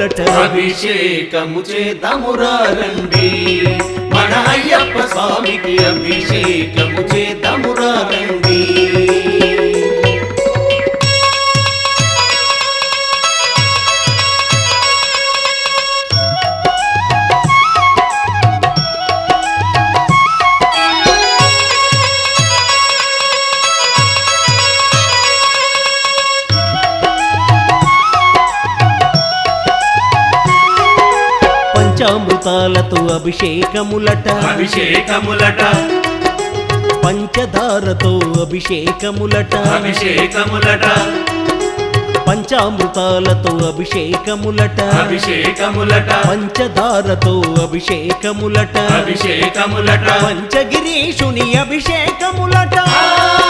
అభిషేకములట అభిషేకము చేద్దామురా రండి మన అయ్యప్ప స్వామికి అభిషేకము చేద్దామురా రండి పంచామృతాలతో అభిషేకములట అభిషేకములట పంచదారతో అభిషేకములట అభిషేకములట పంచామృతాలతో అభిషేకములట అభిషేకములట పంచదారతో అభిషేకములట అభిషేకములట పంచగిరీషుని అభిషేకములట